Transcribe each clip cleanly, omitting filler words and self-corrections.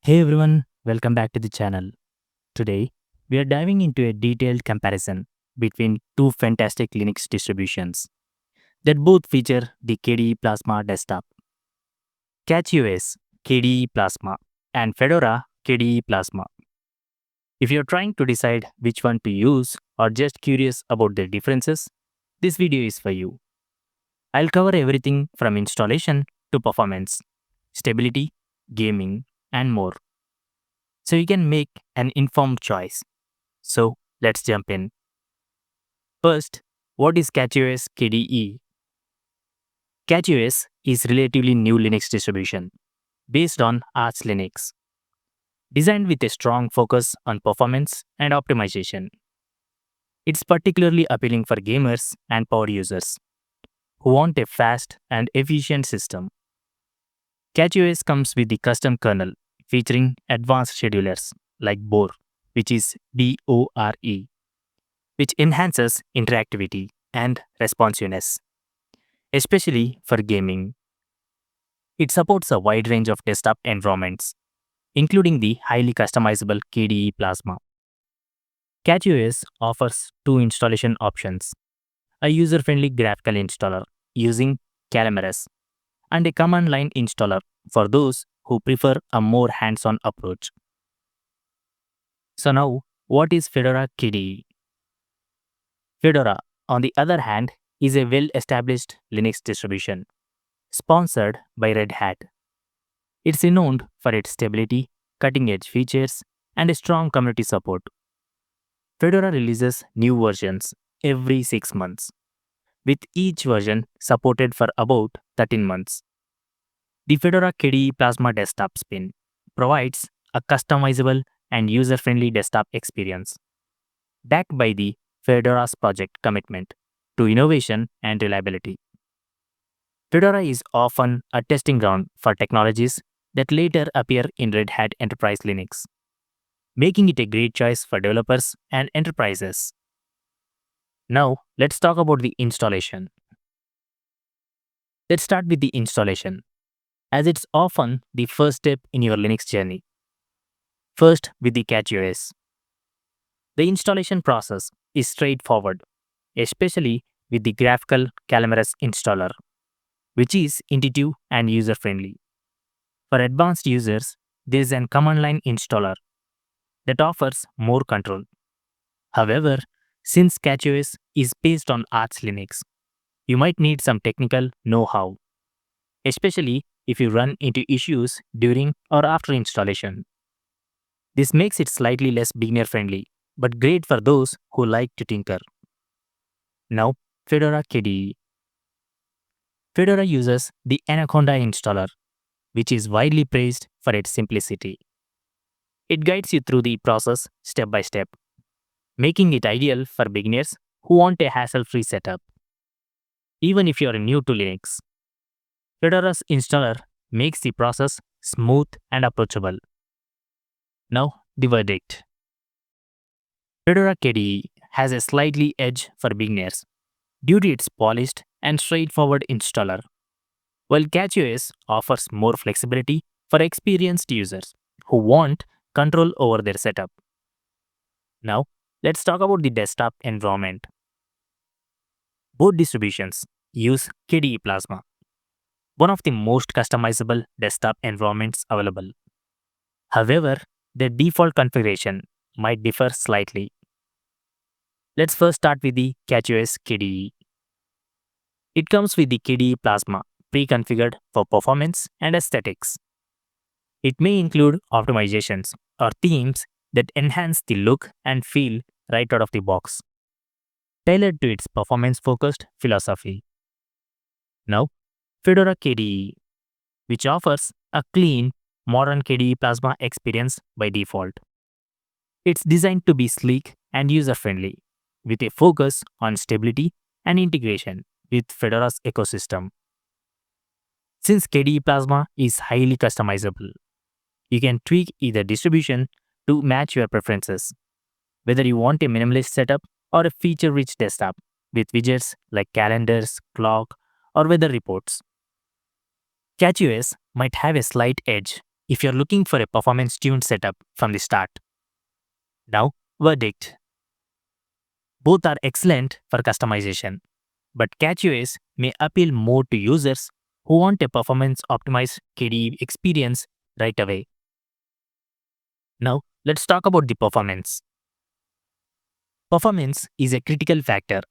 Hey everyone, welcome back to the channel. Today, we are diving into a detailed comparison between two fantastic Linux distributions that both feature the KDE Plasma desktop. CachyOS KDE Plasma and Fedora KDE Plasma. If you're trying to decide which one to use or just curious about their differences, this video is for you. I'll cover everything from installation to performance, stability, gaming, and more, so you can make an informed choice. So let's jump in. First, what is CachyOS KDE? CachyOS is relatively new Linux distribution based on Arch Linux, designed with a strong focus on performance and optimization. It's particularly appealing for gamers and power users who want a fast and efficient system. CachyOS comes with the custom kernel featuring advanced schedulers like Bore, which is BORE, which enhances interactivity and responsiveness, especially for gaming. It supports a wide range of desktop environments, including the highly customizable KDE Plasma. CachyOS offers two installation options: a user-friendly graphical installer using Calamares and a command line installer for those who prefer a more hands-on approach. So now, what is Fedora KDE? Fedora, on the other hand, is a well-established Linux distribution sponsored by Red Hat. It's renowned for its stability, cutting-edge features, and a strong community support. Fedora releases new versions every 6 months, with each version supported for about 13 months. The Fedora KDE Plasma desktop spin provides a customizable and user-friendly desktop experience, backed by the Fedora's project commitment to innovation and reliability. Fedora is often a testing ground for technologies that later appear in Red Hat Enterprise Linux, making it a great choice for developers and enterprises. Now, let's talk about the installation. Let's start with the installation, as it's often the first step in your Linux journey. First, with the CachyOS. The installation process is straightforward, especially with the graphical Calamares installer, which is intuitive and user-friendly. For advanced users, there is an command line installer that offers more control. However, since CachyOS is based on Arch Linux, you might need some technical know-how, especially if you run into issues during or after installation. This makes it slightly less beginner-friendly, but great for those who like to tinker. Now, Fedora KDE. Fedora uses the Anaconda installer, which is widely praised for its simplicity. It guides you through the process step by step, making it ideal for beginners who want a hassle-free setup. Even if you are new to Linux, Fedora's installer makes the process smooth and approachable. Now, the verdict. Fedora KDE has a slightly edge for beginners due to its polished and straightforward installer, while CachyOS offers more flexibility for experienced users who want control over their setup. Now, let's talk about the desktop environment. Both distributions use KDE Plasma, one of the most customizable desktop environments available. However, their default configuration might differ slightly. Let's first start with the CachyOS KDE. It comes with the KDE Plasma pre-configured for performance and aesthetics. It may include optimizations or themes that enhance the look and feel right out of the box, tailored to its performance-focused philosophy. Now, Fedora KDE, which offers a clean, modern KDE Plasma experience by default. It's designed to be sleek and user-friendly, with a focus on stability and integration with Fedora's ecosystem. Since KDE Plasma is highly customizable, you can tweak either distribution to match your preferences, whether you want a minimalist setup or a feature-rich desktop with widgets like calendars, clock, or weather reports. CachyOS might have a slight edge if you're looking for a performance-tuned setup from the start. Now, verdict. Both are excellent for customization, but CachyOS may appeal more to users who want a performance-optimized KDE experience right away. Now, let's talk about the performance. Performance is a critical factor,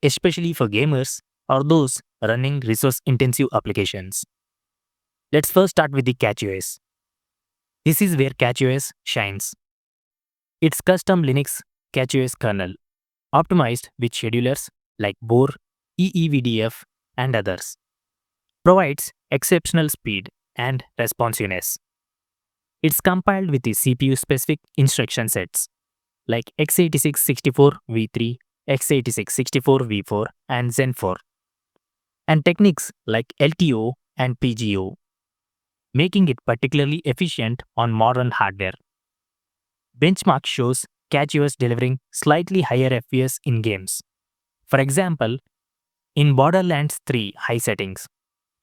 especially for gamers or those running resource-intensive applications. Let's first start with the CachyOS. This is where CachyOS shines. It's custom Linux CachyOS kernel, optimized with schedulers like Bohr, EEVDF, and others. Provides exceptional speed and responsiveness. It's compiled with the CPU-specific instruction sets like x86-64v3, x86-64v4, and Zen 4, and techniques like LTO and PGO, making it particularly efficient on modern hardware. Benchmark shows CachyOS delivering slightly higher FPS in games. For example, in Borderlands 3 high settings,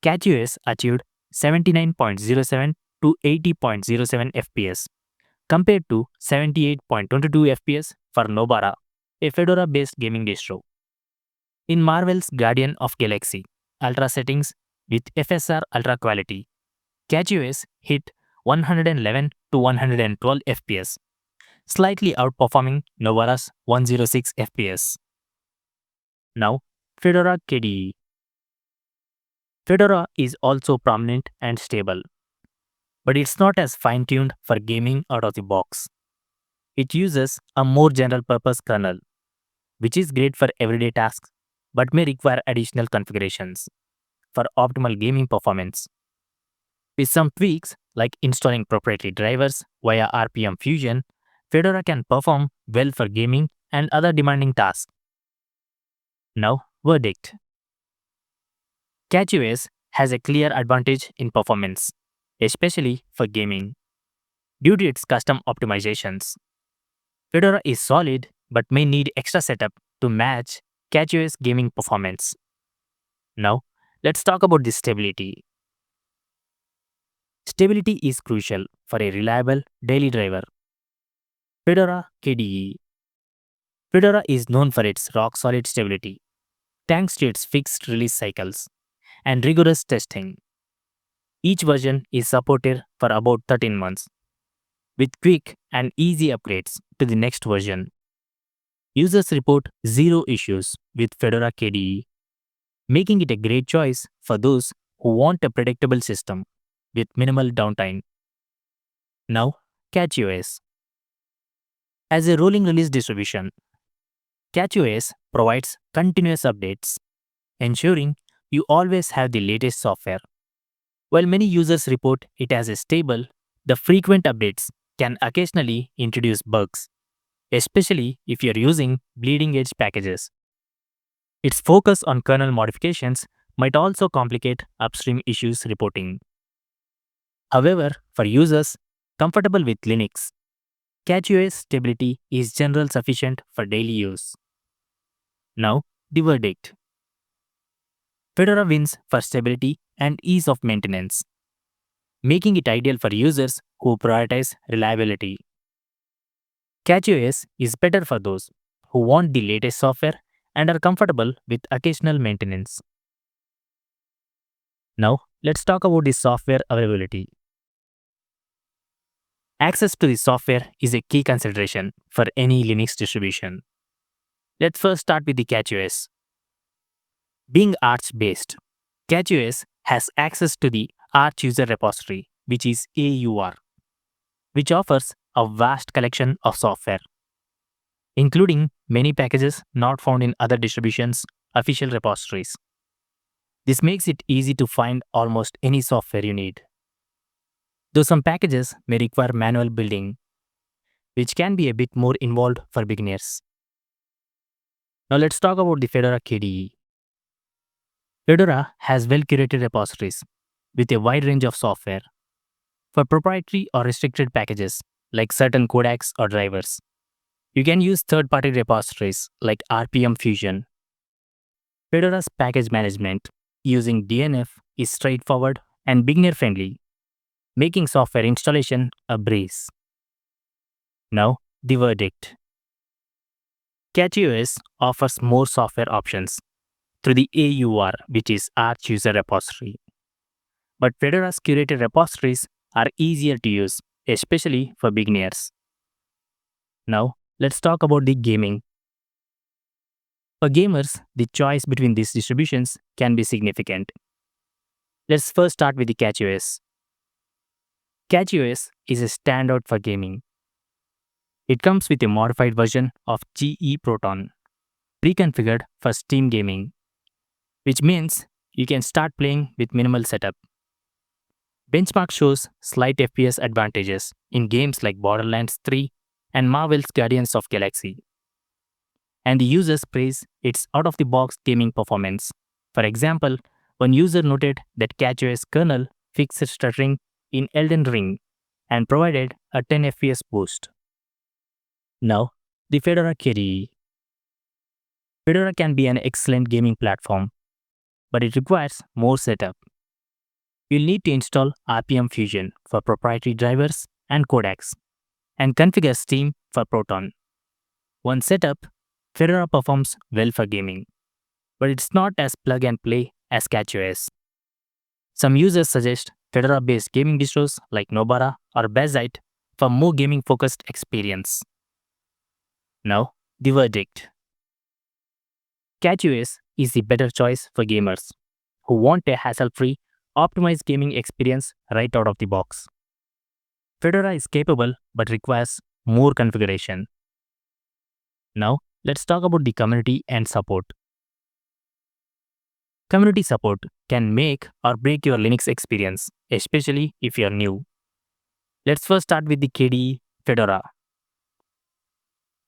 CachyOS achieved 79.07 to 80.07 FPS compared to 78.22 FPS for Nobara, a Fedora-based gaming distro. In Marvel's Guardian of Galaxy Ultra settings with FSR Ultra quality, CachyOS hit 111 to 112 FPS, slightly outperforming Novara's 106 FPS. Now, Fedora KDE. Fedora is also prominent and stable, but it's not as fine-tuned for gaming out of the box. It uses a more general-purpose kernel, which is great for everyday tasks but may require additional configurations for optimal gaming performance. With some tweaks like installing proprietary drivers via RPM Fusion, Fedora can perform well for gaming and other demanding tasks. Now, verdict. CachyOS has a clear advantage in performance, especially for gaming, due to its custom optimizations. Fedora is solid but may need extra setup to match CachyOS gaming performance. Now, let's talk about the stability. Stability is crucial for a reliable daily driver. Fedora KDE. Fedora is known for its rock-solid stability, thanks to its fixed release cycles and rigorous testing. Each version is supported for about 13 months, with quick and easy upgrades to the next version. Users report zero issues with Fedora KDE, making it a great choice for those who want a predictable system with minimal downtime. Now, CachyOS. As a rolling release distribution, CachyOS provides continuous updates, ensuring you always have the latest software. While many users report it as a stable, the frequent updates can occasionally introduce bugs, especially if you're using bleeding-edge packages. Its focus on kernel modifications might also complicate upstream issues reporting. However, for users comfortable with Linux, CachyOS stability is generally sufficient for daily use. Now, the verdict. Fedora wins for stability and ease of maintenance, making it ideal for users who prioritize reliability. CachyOS is better for those who want the latest software and are comfortable with occasional maintenance. Now, let's talk about the software availability. Access to the software is a key consideration for any Linux distribution. Let's first start with the CachyOS. Being Arch-based, CachyOS has access to the Arch User Repository, which is AUR, which offers a vast collection of software, including many packages not found in other distributions' official repositories. This makes it easy to find almost any software you need. Though some packages may require manual building, which can be a bit more involved for beginners. Now let's talk about the Fedora KDE. Fedora has well-curated repositories with a wide range of software. For proprietary or restricted packages, like certain codecs or drivers, you can use third-party repositories like RPM Fusion. Fedora's package management using DNF is straightforward and beginner-friendly. making software installation a breeze. Now, the verdict. CachyOS offers more software options through the AUR, which is Arch User Repository. But Fedora's curated repositories are easier to use, especially for beginners. Now, let's talk about the gaming. For gamers, the choice between these distributions can be significant. Let's first start with the CachyOS. CachyOS is a standout for gaming. It comes with a modified version of GE Proton, pre-configured for Steam gaming, which means you can start playing with minimal setup. Benchmark shows slight FPS advantages in games like Borderlands 3 and Marvel's Guardians of Galaxy. And the users praise its out-of-the-box gaming performance. For example, one user noted that CachyOS kernel fixed stuttering in Elden Ring and provided a 10 FPS boost. Now, the Fedora KDE. Fedora can be an excellent gaming platform, but it requires more setup. You'll need to install RPM Fusion for proprietary drivers and codecs, and configure Steam for Proton. Once set up, Fedora performs well for gaming, but it's not as plug and play as CachyOS. Some users suggest Fedora-based gaming distros like Nobara or Bazite for more gaming-focused experience. Now, the verdict. CachyOS is the better choice for gamers who want a hassle-free, optimized gaming experience right out of the box. Fedora is capable but requires more configuration. Now, let's talk about the community and support. Community support can make or break your Linux experience, especially if you're new. Let's first start with the KDE Fedora.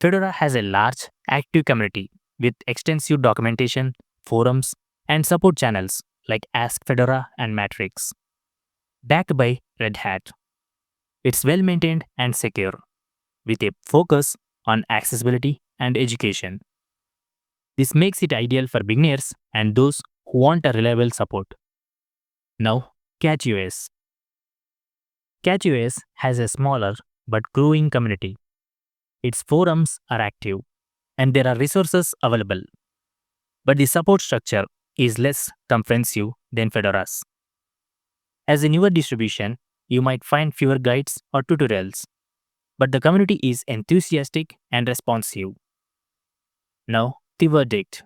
Fedora has a large, active community with extensive documentation, forums, and support channels like Ask Fedora and Matrix. Backed by Red Hat. It's well maintained and secure, with a focus on accessibility and education. This makes it ideal for beginners and those who want a reliable support. Now, CachyOS. CachyOS has a smaller but growing community. Its forums are active, and there are resources available. But the support structure is less comprehensive than Fedora's. As a newer distribution, you might find fewer guides or tutorials, but the community is enthusiastic and responsive. Now, the verdict.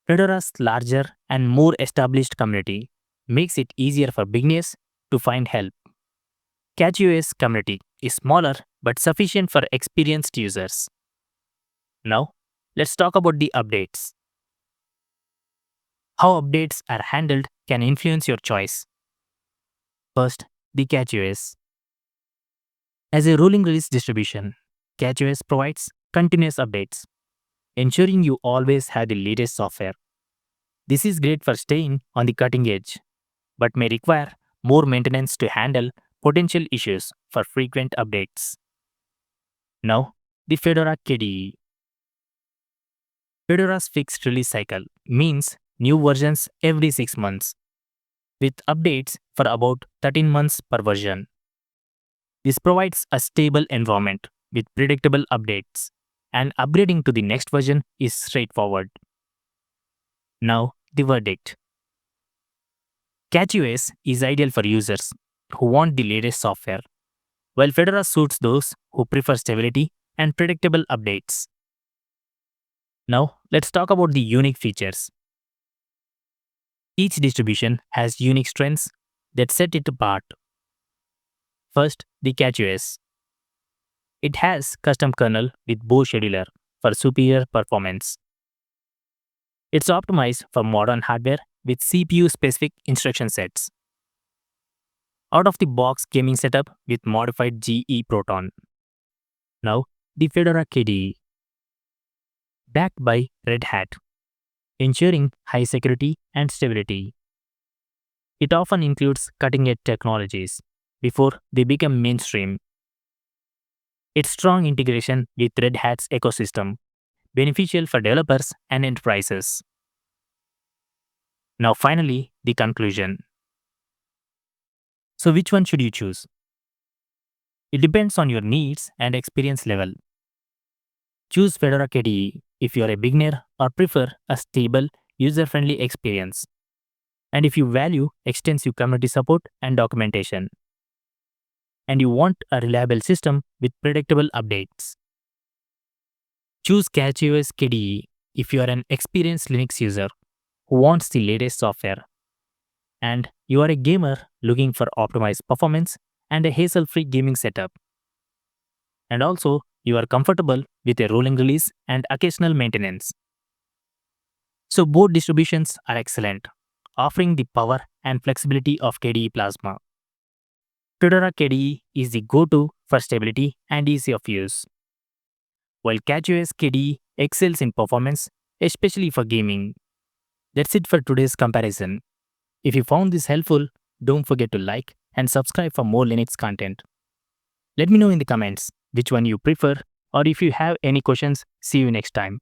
Fedora's larger and more established community makes it easier for beginners to find help. CachyOS community is smaller but sufficient for experienced users. Now, let's talk about the updates. How updates are handled can influence your choice. First, the CachyOS. As a rolling release distribution, CachyOS provides continuous updates, ensuring you always have the latest software. This is great for staying on the cutting edge, but may require more maintenance to handle potential issues for frequent updates. Now, the Fedora KDE. Fedora's fixed release cycle means new versions every 6 months, with updates for about 13 months per version. This provides a stable environment with predictable updates, and upgrading to the next version is straightforward. Now, the verdict. CachyOS is ideal for users who want the latest software, while Fedora suits those who prefer stability and predictable updates. Now, let's talk about the unique features. Each distribution has unique strengths that set it apart. First, the CachyOS. It has custom kernel with Bow scheduler for superior performance. It's optimized for modern hardware with CPU-specific instruction sets. Out-of-the-box gaming setup with modified GE Proton. Now, the Fedora KDE. Backed by Red Hat, ensuring high security and stability. It often includes cutting-edge technologies before they become mainstream. Its strong integration with Red Hat's ecosystem, beneficial for developers and enterprises. Now finally, the conclusion. So which one should you choose? It depends on your needs and experience level. Choose Fedora KDE if you are a beginner or prefer a stable, user-friendly experience, and if you value extensive community support and documentation, and you want a reliable system with predictable updates. Choose CachyOS KDE if you are an experienced Linux user who wants the latest software, and you are a gamer looking for optimized performance and a hassle-free gaming setup, and also you are comfortable with a rolling release and occasional maintenance. So both distributions are excellent, offering the power and flexibility of KDE Plasma. Fedora KDE is the go-to for stability and ease of use, while CachyOS KDE excels in performance, especially for gaming. That's it for today's comparison. If you found this helpful, don't forget to like and subscribe for more Linux content. Let me know in the comments which one you prefer, or if you have any questions. See you next time.